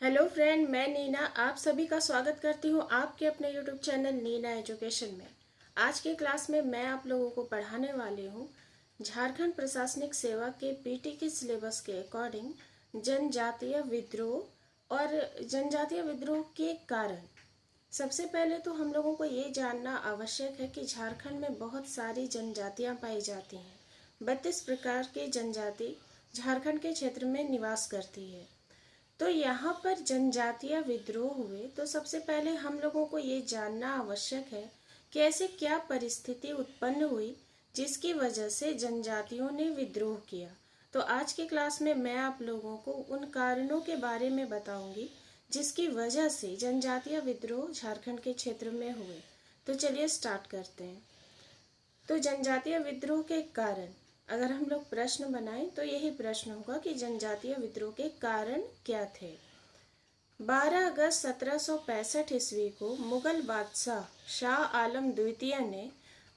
Hello friend, मैं नीना आप सभी का स्वागत करती हूँ आपके अपने यूट्यूब चैनल नीना एजुकेशन में। आज के क्लास में मैं आप लोगों को पढ़ाने वाली हूँ झारखंड प्रशासनिक सेवा के पीटी के सिलेबस के अकॉर्डिंग जनजातीय विद्रोह और जनजातीय विद्रोह के कारण। सबसे पहले तो हम लोगों को ये जानना आवश्यक है कि झारखंड में बहुत सारी जनजातियाँ पाई जाती हैं। 32 प्रकार के जनजाति झारखंड के क्षेत्र में निवास करती है। तो यहाँ पर जनजातीय विद्रोह हुए तो सबसे पहले हम लोगों को ये जानना आवश्यक है कि ऐसे क्या परिस्थिति उत्पन्न हुई जिसकी वजह से जनजातियों ने विद्रोह किया। तो आज के क्लास में मैं आप लोगों को उन कारणों के बारे में बताऊंगी जिसकी वजह से जनजातीय विद्रोह झारखंड के क्षेत्र में हुए। तो चलिए स्टार्ट करते हैं। तो जनजातीय विद्रोह के कारण अगर हम लोग प्रश्न बनाएं तो यही प्रश्न होगा कि जनजातीय विद्रोह के कारण क्या थे। 12 अगस्त 1765 ईस्वी को मुगल बादशाह शाह आलम द्वितीय ने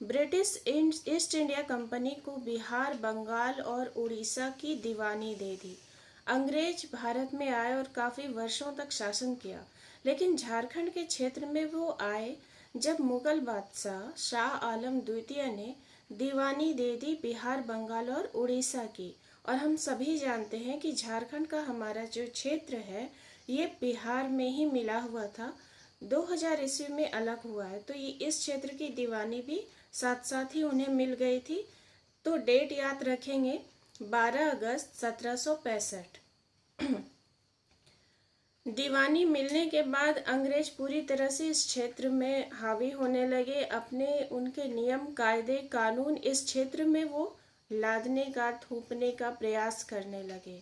ब्रिटिश ईस्ट इंडिया कंपनी को बिहार, बंगाल और उड़ीसा की दीवानी दे दी। अंग्रेज भारत में आए और काफी वर्षों तक शासन किया, लेकिन झारखंड के क्षेत्र में वो आए जब मुगल बादशाह शाह आलम द्वितीय ने दीवानी दे दी बिहार, बंगाल और उड़ीसा की। और हम सभी जानते हैं कि झारखंड का हमारा जो क्षेत्र है ये बिहार में ही मिला हुआ था। 2000 ईस्वी में अलग हुआ है, तो ये इस क्षेत्र की दीवानी भी साथ साथ ही उन्हें मिल गई थी। तो डेट याद रखेंगे, 12 अगस्त 1765। दीवानी मिलने के बाद अंग्रेज पूरी तरह से इस क्षेत्र में हावी होने लगे। अपने उनके नियम, कायदे, कानून इस क्षेत्र में वो लादने का, थोपने का प्रयास करने लगे।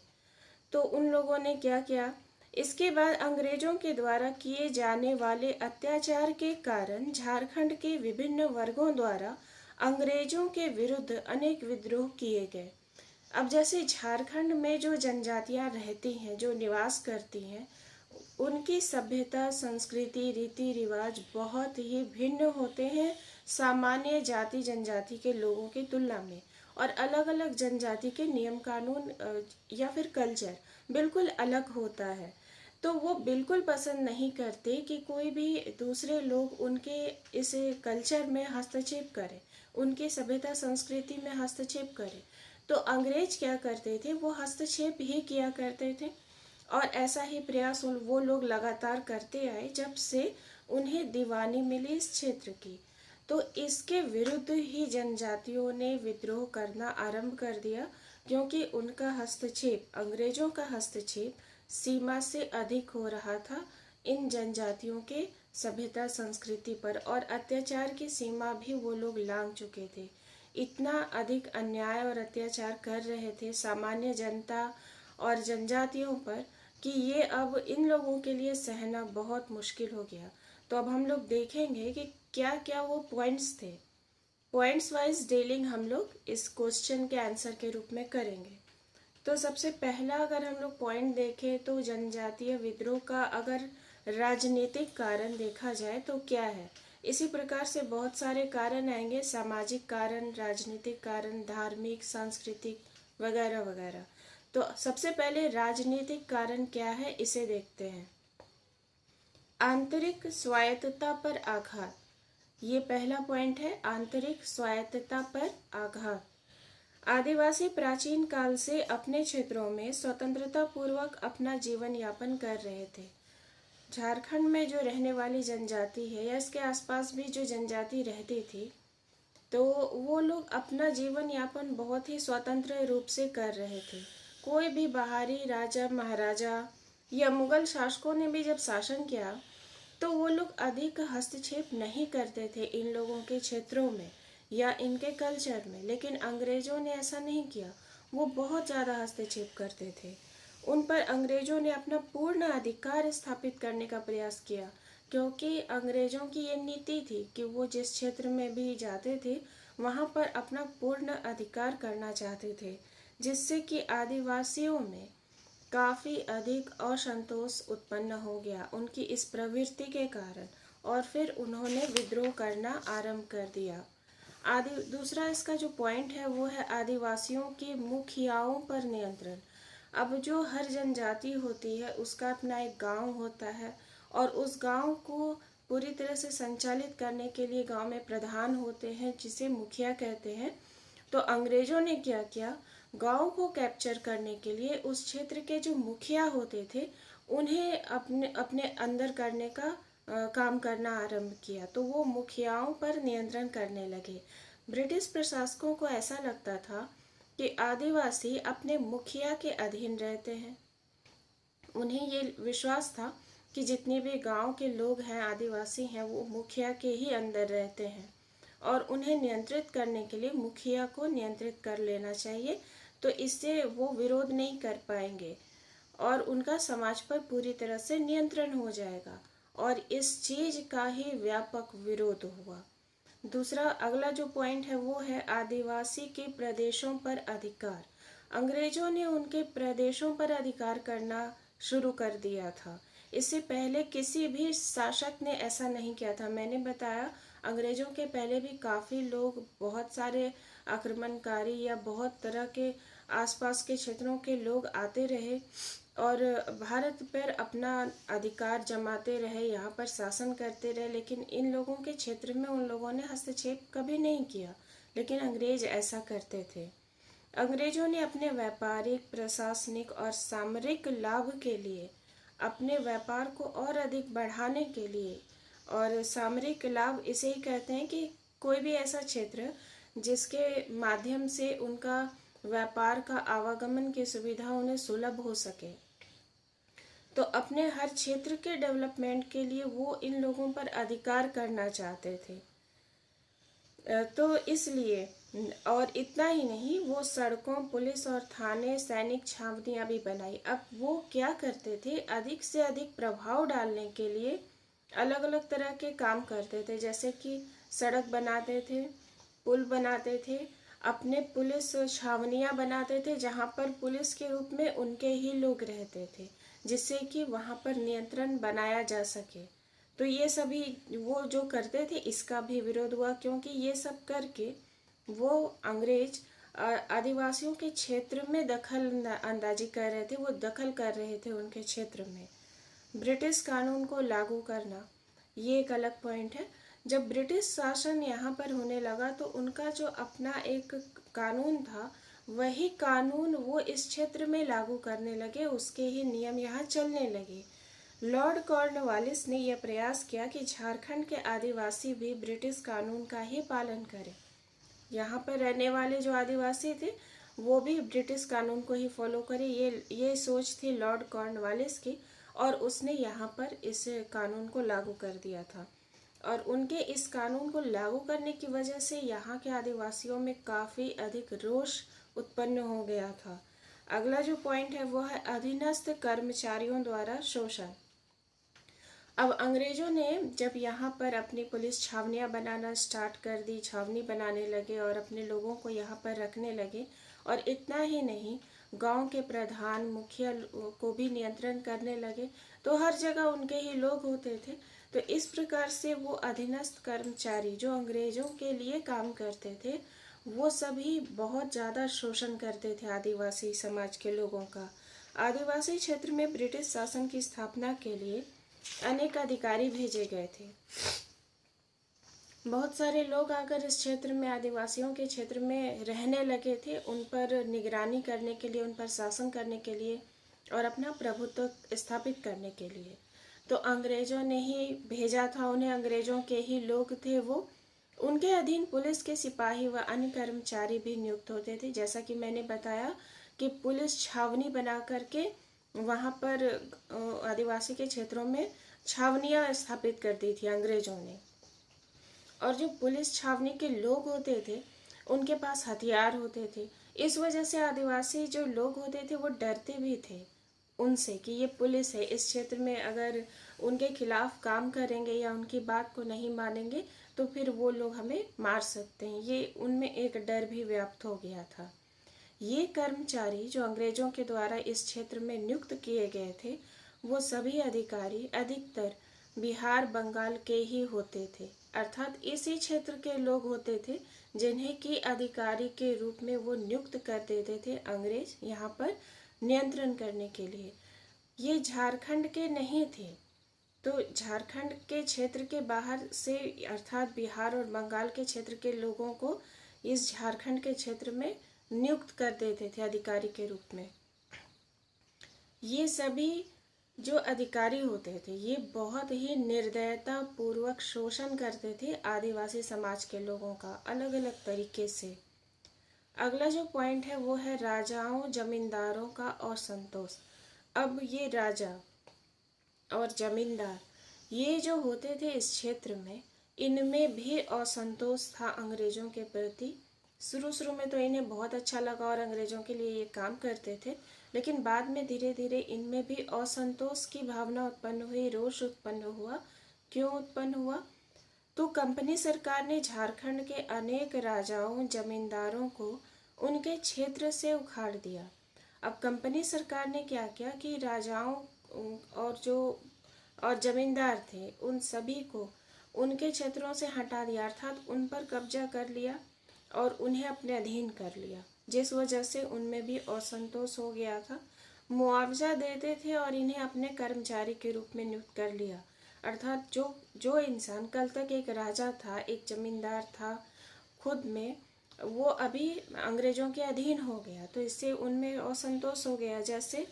तो उन लोगों ने क्या किया, इसके बाद अंग्रेजों के द्वारा किए जाने वाले अत्याचार के कारण झारखंड के विभिन्न वर्गों द्वारा अंग्रेजों के विरुद्ध अनेक विद्रोह किए गए। अब जैसे झारखंड में जो जनजातियां रहती हैं, जो निवास करती हैं, उनकी सभ्यता, संस्कृति, रीति रिवाज बहुत ही भिन्न होते हैं सामान्य जाति जनजाति के लोगों की तुलना में। और अलग अलग जनजाति के नियम कानून या फिर कल्चर बिल्कुल अलग होता है। तो वो बिल्कुल पसंद नहीं करते कि कोई भी दूसरे लोग उनके इस कल्चर में हस्तक्षेप करे, उनकी सभ्यता संस्कृति में हस्तक्षेप करे। तो अंग्रेज क्या करते थे, वो हस्तक्षेप ही किया करते थे। और ऐसा ही प्रयास वो लोग लगातार करते आए जब से उन्हें दीवानी मिली इस क्षेत्र की। तो इसके विरुद्ध ही जनजातियों ने विद्रोह करना आरंभ कर दिया, क्योंकि उनका हस्तक्षेप, अंग्रेजों का हस्तक्षेप सीमा से अधिक हो रहा था इन जनजातियों के सभ्यता संस्कृति पर, और अत्याचार की सीमा भी वो लोग लांघ चुके थे। इतना अधिक अन्याय और अत्याचार कर रहे थे सामान्य जनता और जनजातियों पर कि ये अब इन लोगों के लिए सहना बहुत मुश्किल हो गया। तो अब हम लोग देखेंगे कि क्या क्या वो पॉइंट्स थे। पॉइंट्स वाइज डीलिंग हम लोग इस क्वेश्चन के आंसर के रूप में करेंगे। तो सबसे पहला अगर हम लोग पॉइंट देखें तो जनजातीय विद्रोह का अगर राजनीतिक कारण देखा जाए तो क्या है। इसी प्रकार से बहुत सारे कारण आएंगे, सामाजिक कारण, राजनीतिक कारण, धार्मिक, सांस्कृतिक वगैरह वगैरह। तो सबसे पहले राजनीतिक कारण क्या है इसे देखते हैं। आंतरिक स्वायत्तता पर आघात, ये पहला पॉइंट है, आंतरिक स्वायत्तता पर आघात। आदिवासी प्राचीन काल से अपने क्षेत्रों में स्वतंत्रता पूर्वक अपना जीवन यापन कर रहे थे। झारखंड में जो रहने वाली जनजाति है या इसके आसपास भी जो जनजाति रहती थी, तो वो लोग अपना जीवन यापन बहुत ही स्वतंत्र रूप से कर रहे थे। कोई भी बाहरी राजा, महाराजा या मुगल शासकों ने भी जब शासन किया तो वो लोग अधिक हस्तक्षेप नहीं करते थे इन लोगों के क्षेत्रों में या इनके कल्चर में। लेकिन अंग्रेजों ने ऐसा नहीं किया, वो बहुत ज़्यादा हस्तक्षेप करते थे। उन पर अंग्रेजों ने अपना पूर्ण अधिकार स्थापित करने का प्रयास किया, क्योंकि अंग्रेजों की ये नीति थी कि वो जिस क्षेत्र में भी जाते थे वहाँ पर अपना पूर्ण अधिकार करना चाहते थे, जिससे कि आदिवासियों में काफ़ी अधिक असंतोष उत्पन्न हो गया उनकी इस प्रवृत्ति के कारण, और फिर उन्होंने विद्रोह करना आरंभ कर दिया। दूसरा इसका जो पॉइंट है वो है आदिवासियों के मुखियाओं पर नियंत्रण। अब जो हर जनजाति होती है उसका अपना एक गांव होता है, और उस गांव को पूरी तरह से संचालित करने के लिए गांव में प्रधान होते हैं जिसे मुखिया कहते हैं। तो अंग्रेजों ने क्या किया, गांव को कैप्चर करने के लिए उस क्षेत्र के जो मुखिया होते थे उन्हें अपने अपने अंदर करने का काम करना आरंभ किया। तो वो मुखियाओं पर नियंत्रण करने लगे। ब्रिटिश प्रशासकों को ऐसा लगता था कि आदिवासी अपने मुखिया के अधीन रहते हैं। उन्हें ये विश्वास था कि जितने भी गांव के लोग हैं, आदिवासी हैं, वो मुखिया के ही अंदर रहते हैं और उन्हें नियंत्रित करने के लिए मुखिया को नियंत्रित कर लेना चाहिए। तो इससे वो विरोध नहीं कर पाएंगे और उनका समाज पर पूरी तरह से नियंत्रण हो जाएगा, और इस चीज का ही व्यापक विरोध हुआ। दूसरा अगला जो पॉइंट है वो है आदिवासी के प्रदेशों पर अधिकार। अंग्रेजों ने उनके प्रदेशों पर अधिकार करना शुरू कर दिया था। इससे पहले किसी भी शासक ने ऐसा नहीं किया था। मैंने बताया अंग्रेजों के पहले भी काफ़ी लोग, बहुत सारे आक्रमणकारी या बहुत तरह के आसपास के क्षेत्रों के लोग आते रहे और भारत पर अपना अधिकार जमाते रहे, यहाँ पर शासन करते रहे, लेकिन इन लोगों के क्षेत्र में उन लोगों ने हस्तक्षेप कभी नहीं किया। लेकिन अंग्रेज ऐसा करते थे। अंग्रेजों ने अपने व्यापारिक, प्रशासनिक और सामरिक लाभ के लिए, अपने व्यापार को और अधिक बढ़ाने के लिए, और सामरिक लाभ इसे ही कहते हैं कि कोई भी ऐसा क्षेत्र जिसके माध्यम से उनका व्यापार का आवागमन की सुविधा उन्हें सुलभ हो सके। तो अपने हर क्षेत्र के डेवलपमेंट के लिए वो इन लोगों पर अधिकार करना चाहते थे। तो इसलिए, और इतना ही नहीं, वो सड़कों, पुलिस और थाने, सैनिक छावनियां भी बनाई। अब वो क्या करते थे, अधिक से अधिक प्रभाव डालने के लिए अलग अलग तरह के काम करते थे, जैसे कि सड़क बनाते थे, पुल बनाते थे, अपने पुलिस छावनियां बनाते थे जहां पर पुलिस के रूप में उनके ही लोग रहते थे, जिससे कि वहां पर नियंत्रण बनाया जा सके। तो ये सभी वो जो करते थे इसका भी विरोध हुआ, क्योंकि ये सब करके वो अंग्रेज आदिवासियों के क्षेत्र में दखल अंदाजी कर रहे थे, वो दखल कर रहे थे उनके क्षेत्र में। ब्रिटिश कानून को लागू करना, ये एक अलग पॉइंट है। जब ब्रिटिश शासन यहाँ पर होने लगा तो उनका जो अपना एक कानून था, वही कानून वो इस क्षेत्र में लागू करने लगे, उसके ही नियम यहाँ चलने लगे। लॉर्ड कॉर्नवालिस ने यह प्रयास किया कि झारखंड के आदिवासी भी ब्रिटिश कानून का ही पालन करें। यहाँ पर रहने वाले जो आदिवासी थे वो भी ब्रिटिश कानून को ही फॉलो करें, ये सोच थी लॉर्ड कॉर्नवालिस की, और उसने यहाँ पर इस कानून को लागू कर दिया था। और उनके इस कानून को लागू करने की वजह से यहाँ के आदिवासियों में काफ़ी अधिक रोष उत्पन्न हो गया था। अगला जो पॉइंट है वो है अधीनस्थ कर्मचारियों द्वारा शोषण। अब अंग्रेजों ने जब यहाँ पर अपनी पुलिस छावनियाँ बनाना स्टार्ट कर दी, छावनी बनाने लगे और अपने लोगों को यहाँ पर रखने लगे, और इतना ही नहीं, गांव के प्रधान, मुखिया को भी नियंत्रण करने लगे, तो हर जगह उनके ही लोग होते थे। तो इस प्रकार से वो अधीनस्थ कर्मचारी जो अंग्रेजों के लिए काम करते थे, वो सभी बहुत ज़्यादा शोषण करते थे आदिवासी समाज के लोगों का। आदिवासी क्षेत्र में ब्रिटिश शासन की स्थापना के लिए अनेक अधिकारी भेजे गए थे। बहुत सारे लोग आकर इस क्षेत्र में, आदिवासियों के क्षेत्र में रहने लगे थे, उन पर निगरानी करने के लिए, उन पर शासन करने के लिए और अपना प्रभुत्व स्थापित करने के लिए। तो अंग्रेजों ने ही भेजा था उन्हें, अंग्रेजों के ही लोग थे वो। उनके अधीन पुलिस के सिपाही व अन्य कर्मचारी भी नियुक्त होते थे। जैसा कि मैंने बताया कि पुलिस छावनी बना करके वहाँ पर आदिवासी के क्षेत्रों में छावनियाँ स्थापित कर दी थी अंग्रेजों ने। और जो पुलिस छावनी के लोग होते थे उनके पास हथियार होते थे। इस वजह से आदिवासी जो लोग होते थे वो डरते भी थे उनसे कि ये पुलिस है, इस क्षेत्र में अगर उनके खिलाफ काम करेंगे या उनकी बात को नहीं मानेंगे तो फिर वो लोग हमें मार सकते हैं। ये उनमें एक डर भी व्याप्त हो गया था। ये कर्मचारी जो अंग्रेजों के द्वारा इस क्षेत्र में नियुक्त किए गए थे, वो सभी अधिकारी अधिकतर बिहार, बंगाल के ही होते थे, अर्थात इसी क्षेत्र के लोग होते थे जिन्हें कि अधिकारी के रूप में वो नियुक्त कर देते थे अंग्रेज यहाँ पर नियंत्रण करने के लिए। ये झारखंड के नहीं थे, तो झारखंड के क्षेत्र के बाहर से अर्थात बिहार और बंगाल के क्षेत्र के लोगों को इस झारखंड के क्षेत्र में नियुक्त कर देते थे अधिकारी के रूप में। ये सभी जो अधिकारी होते थे ये बहुत ही निर्दयता पूर्वक शोषण करते थे आदिवासी समाज के लोगों का अलग अलग तरीके से। अगला जो पॉइंट है वो है राजाओं जमींदारों का असंतोष। अब ये राजा और जमींदार ये जो होते थे इस क्षेत्र में, इनमें भी असंतोष था अंग्रेजों के प्रति। शुरू शुरू में तो इन्हें बहुत अच्छा लगा और अंग्रेजों के लिए ये काम करते थे, लेकिन बाद में धीरे धीरे इनमें भी असंतोष की भावना उत्पन्न हुई, रोष उत्पन्न हुआ। क्यों उत्पन्न हुआ? तो कंपनी सरकार ने झारखंड के अनेक राजाओं जमींदारों को उनके क्षेत्र से उखाड़ दिया। अब कंपनी सरकार ने क्या किया कि राजाओं और जमींदार थे उन सभी को उनके क्षेत्रों से हटा दिया, अर्थात उन पर कब्जा कर लिया और उन्हें अपने अधीन कर लिया, जिस वजह से उनमें भी असंतोष हो गया था। मुआवजा देते थे और इन्हें अपने कर्मचारी के रूप में नियुक्त कर लिया, अर्थात जो इंसान कल तक एक राजा था, एक जमींदार था खुद में, वो अभी अंग्रेजों के अधीन हो गया, तो इससे उनमें असंतोष हो गया। जैसे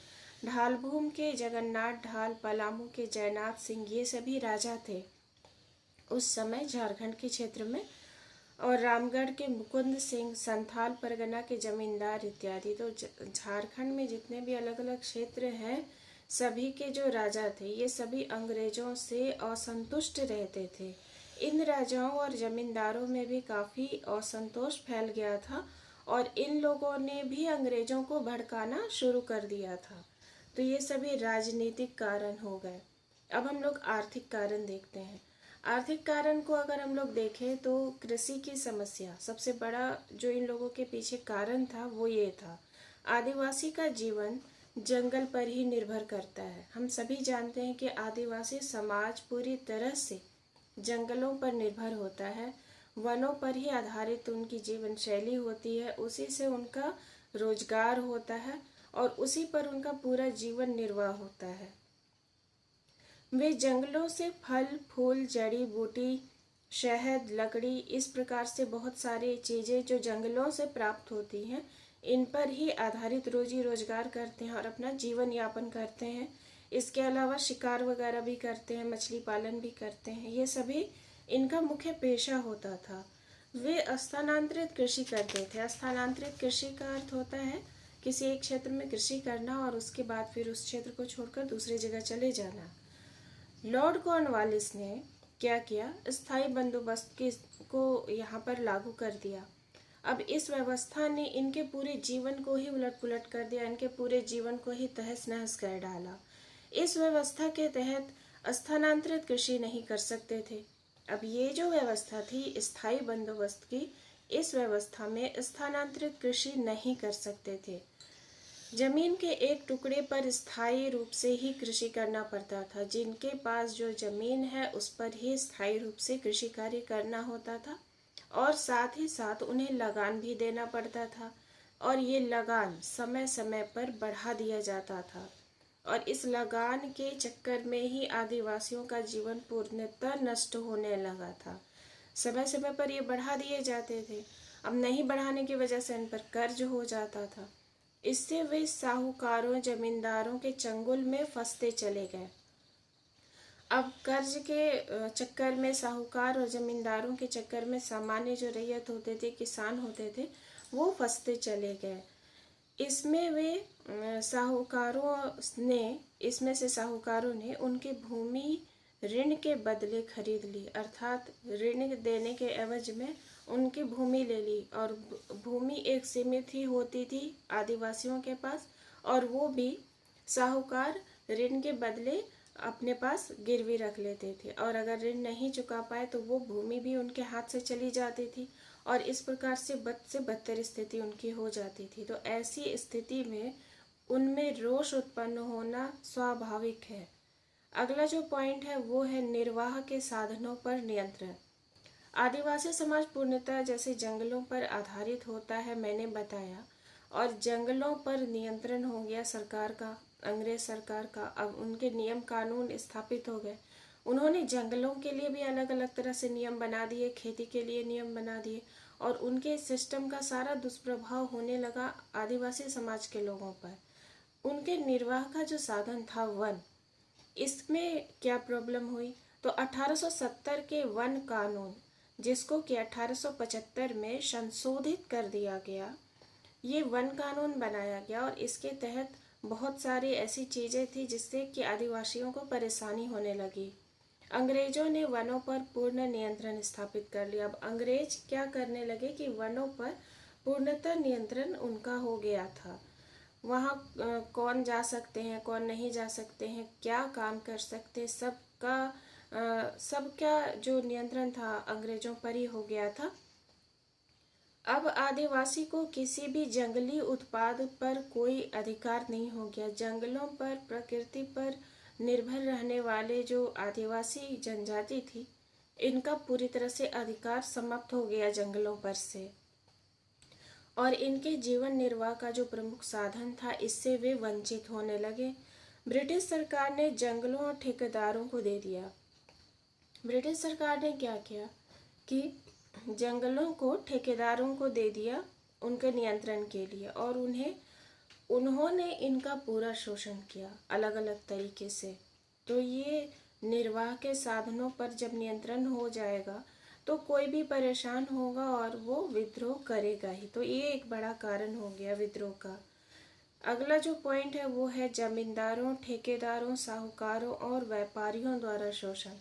ढालभूम के जगन्नाथ ढाल, पलामू के जयनाथ सिंह, ये सभी राजा थे उस समय झारखंड के क्षेत्र में, और रामगढ़ के मुकुंद सिंह, संथाल परगना के जमींदार इत्यादि। तो झारखंड में जितने भी अलग अलग क्षेत्र हैं, सभी के जो राजा थे ये सभी अंग्रेजों से असंतुष्ट रहते थे। इन राजाओं और जमींदारों में भी काफ़ी असंतोष फैल गया था और इन लोगों ने भी अंग्रेजों को भड़काना शुरू कर दिया था। तो ये सभी राजनीतिक कारण हो गए। अब हम लोग आर्थिक कारण देखते हैं। आर्थिक कारण को अगर हम लोग देखें तो कृषि की समस्या सबसे बड़ा जो इन लोगों के पीछे कारण था वो ये था। आदिवासी का जीवन जंगल पर ही निर्भर करता है। हम सभी जानते हैं कि आदिवासी समाज पूरी तरह से जंगलों पर निर्भर होता है, वनों पर ही आधारित उनकी जीवन शैली होती है, उसी से उनका रोजगार होता है और उसी पर उनका पूरा जीवन निर्वाह होता है। वे जंगलों से फल फूल, जड़ी बूटी, शहद, लकड़ी, इस प्रकार से बहुत सारी चीज़ें जो जंगलों से प्राप्त होती हैं, इन पर ही आधारित रोजी रोजगार करते हैं और अपना जीवन यापन करते हैं। इसके अलावा शिकार वगैरह भी करते हैं, मछली पालन भी करते हैं, ये सभी इनका मुख्य पेशा होता था। वे स्थानांतरित कृषि करते थे। स्थानांतरित कृषि का अर्थ होता है किसी एक क्षेत्र में कृषि करना और उसके बाद फिर उस क्षेत्र को छोड़कर दूसरी जगह चले जाना। लॉर्ड कॉर्नवालिस ने क्या किया? स्थायी बंदोबस्त को यहाँ पर लागू कर दिया। अब इस व्यवस्था ने इनके पूरे जीवन को ही उलट पुलट कर दिया, इनके पूरे जीवन को ही तहस नहस कर डाला। इस व्यवस्था के तहत स्थानांतरित कृषि नहीं कर सकते थे। अब ये जो व्यवस्था थी स्थायी बंदोबस्त की, इस व्यवस्था में स्थानांतरित कृषि नहीं कर सकते थे। जमीन के एक टुकड़े पर स्थायी रूप से ही कृषि करना पड़ता था। जिनके पास जो जमीन है उस पर ही स्थायी रूप से कृषि कार्य करना होता था और साथ ही साथ उन्हें लगान भी देना पड़ता था और ये लगान समय समय पर बढ़ा दिया जाता था और इस लगान के चक्कर में ही आदिवासियों का जीवन पूर्णतः नष्ट होने लगा था। समय समय पर ये बढ़ा दिए जाते थे। अब नहीं बढ़ाने की वजह से इन पर कर्ज हो जाता था। इससे वे साहूकारों जमींदारों के चंगुल में फंसते चले गए। अब कर्ज के चक्कर में, साहूकार और जमींदारों के चक्कर में सामान्य जो रैयत होते थे, किसान होते थे, वो फंसते चले गए। इसमें साहूकारों ने उनकी भूमि ऋण के बदले खरीद ली, अर्थात ऋण देने के एवज में उनकी भूमि ले ली और भूमि एक सीमित ही होती थी आदिवासियों के पास और वो भी साहूकार ऋण के बदले अपने पास गिरवी रख लेते थे और अगर ऋण नहीं चुका पाए तो वो भूमि भी उनके हाथ से चली जाती थी और इस प्रकार से बद से बदतर स्थिति उनकी हो जाती थी। तो ऐसी स्थिति में उनमें रोष उत्पन्न होना स्वाभाविक है। अगला जो पॉइंट है वो है निर्वाह के साधनों पर नियंत्रण। आदिवासी समाज पूर्णतः जैसे जंगलों पर आधारित होता है, मैंने बताया, और जंगलों पर नियंत्रण हो गया सरकार का, अंग्रेज सरकार का। अब उनके नियम कानून स्थापित हो गए। उन्होंने जंगलों के लिए भी अलग अलग तरह से नियम बना दिए, खेती के लिए नियम बना दिए, और उनके सिस्टम का सारा दुष्प्रभाव होने लगा आदिवासी समाज के लोगों पर। उनके निर्वाह का जो साधन था वन, इसमें क्या प्रॉब्लम हुई? तो 1870 के वन कानून, जिसको कि 1875 में संशोधित कर दिया गया, ये वन कानून बनाया गया और इसके तहत बहुत सारी ऐसी चीज़ें थी जिससे कि आदिवासियों को परेशानी होने लगी। अंग्रेजों ने वनों पर पूर्ण नियंत्रण स्थापित कर लिया। अब अंग्रेज क्या करने लगे कि वनों पर पूर्णतः नियंत्रण उनका हो गया था। वहाँ कौन जा सकते हैं, कौन नहीं जा सकते हैं, क्या काम कर सकते, सबका जो नियंत्रण था अंग्रेजों पर ही हो गया था। अब आदिवासी को किसी भी जंगली उत्पाद पर कोई अधिकार नहीं हो गया। जंगलों पर, प्रकृति पर निर्भर रहने वाले जो आदिवासी जनजाति थी, इनका पूरी तरह से अधिकार समाप्त हो गया जंगलों पर से, और इनके जीवन निर्वाह का जो प्रमुख साधन था, इससे वे वंचित होने लगे। ब्रिटिश सरकार ने जंगलों और ठेकेदारों को दे दिया। ब्रिटिश सरकार ने क्या किया कि जंगलों को ठेकेदारों को दे दिया उनके नियंत्रण के लिए, और उन्होंने इनका पूरा शोषण किया अलग अलग तरीके से। तो ये निर्वाह के साधनों पर जब नियंत्रण हो जाएगा तो कोई भी परेशान होगा और वो विद्रोह करेगा ही। तो ये एक बड़ा कारण हो गया विद्रोह का। अगला जो पॉइंट है वो है जमींदारों, ठेकेदारों, साहूकारों और व्यापारियों द्वारा शोषण।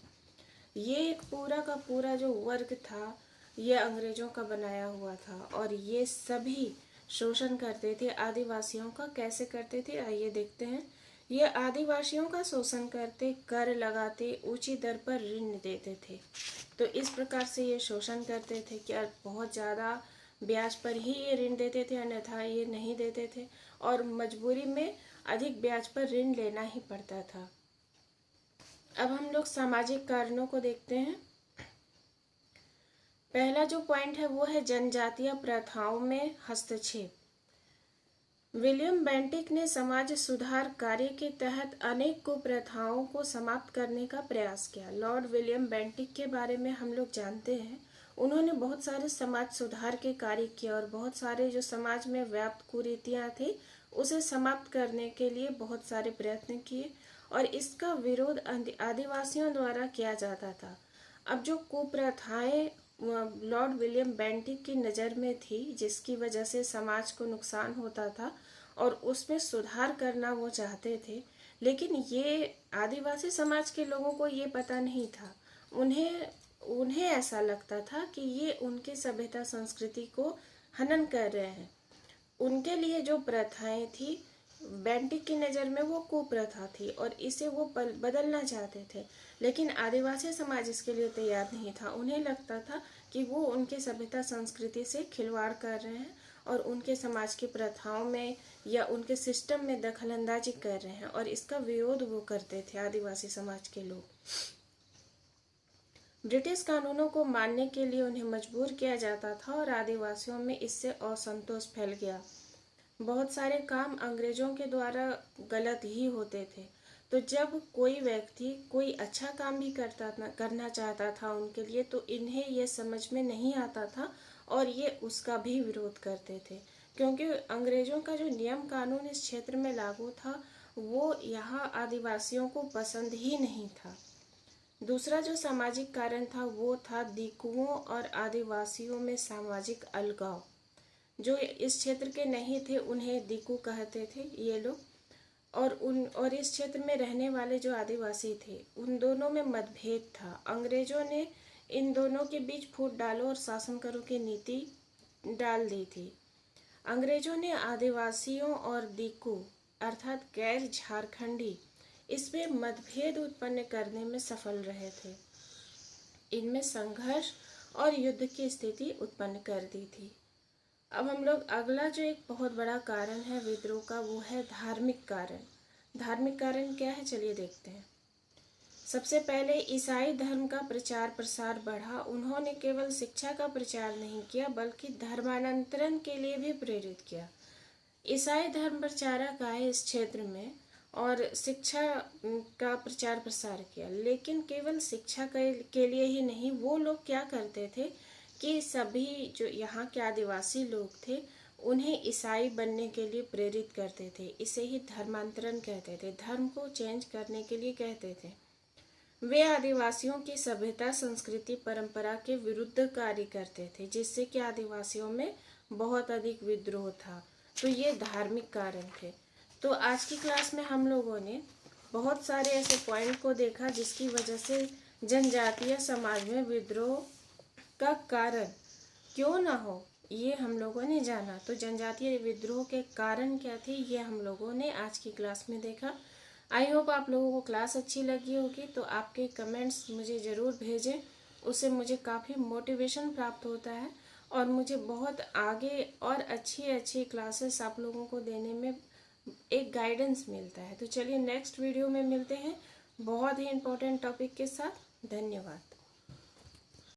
ये एक पूरा का पूरा जो वर्ग था, ये अंग्रेजों का बनाया हुआ था, और ये सभी शोषण करते थे आदिवासियों का। कैसे करते थे आइए देखते हैं। ये आदिवासियों का शोषण करते, कर लगाते, ऊंची दर पर ऋण देते थे। तो इस प्रकार से ये शोषण करते थे कि बहुत ज़्यादा ब्याज पर ही ये ऋण देते थे, अन्यथा ये नहीं देते थे, और मजबूरी में अधिक ब्याज पर ऋण लेना ही पड़ता था। अब हम लोग सामाजिक कारणों को देखते हैं। पहला जो पॉइंट है वो है जनजातीय प्रथाओं में हस्तक्षेप। विलियम बेंटिक ने समाज सुधार कार्य के तहत अनेक कुप्रथाओं को समाप्त करने का प्रयास किया। लॉर्ड विलियम बेंटिक के बारे में हम लोग जानते हैं। उन्होंने बहुत सारे समाज सुधार के कार्य किए और बहुत सारे जो समाज में व्याप्त कुरीतियां थी उसे समाप्त करने के लिए बहुत सारे प्रयत्न किए, और इसका विरोध आदिवासियों द्वारा किया जाता था। अब जो कुप्रथाएं लॉर्ड विलियम बेंटिक की नज़र में थी, जिसकी वजह से समाज को नुकसान होता था और उसमें सुधार करना वो चाहते थे, लेकिन ये आदिवासी समाज के लोगों को ये पता नहीं था। उन्हें ऐसा लगता था कि ये उनके सभ्यता संस्कृति को हनन कर रहे हैं। उनके लिए जो प्रथाएं थी, बेंटिक की नज़र में वो कुप्रथा थी और इसे वो बदलना चाहते थे, लेकिन आदिवासी समाज इसके लिए तैयार नहीं था। उन्हें लगता था कि वो उनके सभ्यता संस्कृति से खिलवाड़ कर रहे हैं और उनके समाज की प्रथाओं में या उनके सिस्टम में दखलंदाजी कर रहे हैं, और इसका विरोध वो करते थे आदिवासी समाज के लोग। ब्रिटिश कानूनों को मानने के लिए उन्हें मजबूर किया जाता था और आदिवासियों में इससे असंतोष फैल गया। बहुत सारे काम अंग्रेजों के द्वारा गलत ही होते थे, तो जब कोई व्यक्ति कोई अच्छा काम भी करना चाहता था उनके लिए, तो इन्हें यह समझ में नहीं आता था और ये उसका भी विरोध करते थे, क्योंकि अंग्रेजों का जो नियम कानून इस क्षेत्र में लागू था वो यहाँ आदिवासियों को पसंद ही नहीं था। दूसरा जो सामाजिक कारण था वो था दीकुओं और आदिवासियों में सामाजिक अलगाव। जो इस क्षेत्र के नहीं थे उन्हें दीकू कहते थे ये लोग, और इस क्षेत्र में रहने वाले जो आदिवासी थे उन दोनों में मतभेद था। अंग्रेजों ने इन दोनों के बीच फूट डालो और शासन करो की नीति डाल दी थी। अंग्रेजों ने आदिवासियों और दीकू अर्थात गैर झारखंडी इसमें मतभेद उत्पन्न करने में सफल रहे थे। इनमें संघर्ष और युद्ध की स्थिति उत्पन्न कर दी थी। अब हम लोग अगला जो एक बहुत बड़ा कारण है विद्रोह का वो है धार्मिक कारण। धार्मिक कारण क्या है चलिए देखते हैं। सबसे पहले ईसाई धर्म का प्रचार प्रसार बढ़ा। उन्होंने केवल शिक्षा का प्रचार नहीं किया बल्कि धर्मांतरण के लिए भी प्रेरित किया। ईसाई धर्म प्रचारक आए इस क्षेत्र में और शिक्षा का प्रचार प्रसार किया, लेकिन केवल शिक्षा के लिए ही नहीं, वो लोग क्या करते थे कि सभी जो यहाँ के आदिवासी लोग थे उन्हें ईसाई बनने के लिए प्रेरित करते थे। इसे ही धर्मांतरण कहते थे, धर्म को चेंज करने के लिए कहते थे। वे आदिवासियों की सभ्यता, संस्कृति, परंपरा के विरुद्ध कार्य करते थे, जिससे कि आदिवासियों में बहुत अधिक विद्रोह था। तो ये धार्मिक कारण थे। तो आज की क्लास में हम लोगों ने बहुत सारे ऐसे पॉइंट को देखा जिसकी वजह से जनजातीय समाज में विद्रोह का कारण क्यों ना हो, ये हम लोगों ने जाना। तो जनजातीय विद्रोह के कारण क्या थे, ये हम लोगों ने आज की क्लास में देखा। आई होप आप लोगों को क्लास अच्छी लगी होगी। तो आपके कमेंट्स मुझे ज़रूर भेजें, उससे मुझे काफ़ी मोटिवेशन प्राप्त होता है और मुझे बहुत आगे और अच्छी अच्छी क्लासेस आप लोगों को देने में एक गाइडेंस मिलता है। तो चलिए नेक्स्ट वीडियो में मिलते हैं बहुत ही इम्पोर्टेंट टॉपिक के साथ। धन्यवाद।